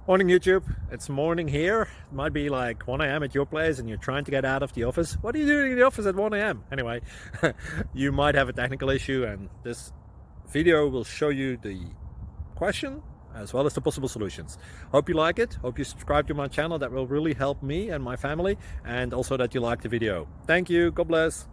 Morning YouTube, it's morning here. It might be like 1 a.m. at your place and you're trying to get out of the office. What are you doing in the office at 1 a.m.? Anyway, you might have a technical issue and this video will show you the question as well as the possible solutions. Hope you like it, hope you subscribe to my channel. That will really help me and my family, and also that you like the video. Thank you, God bless.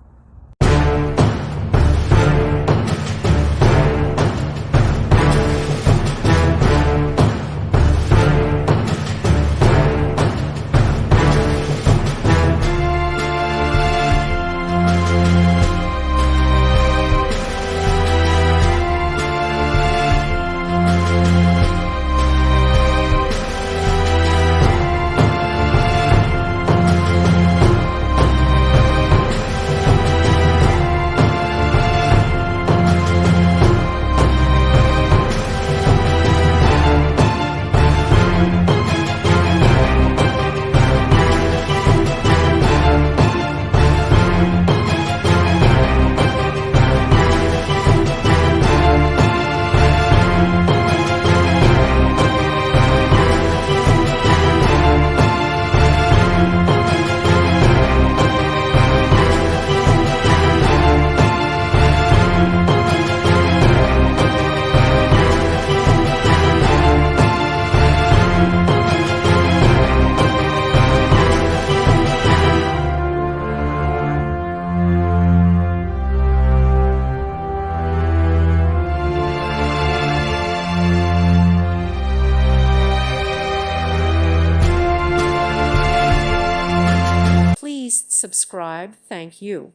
Please subscribe. Thank you.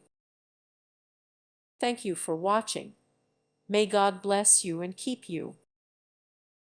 Thank you for watching. May God bless you and keep you.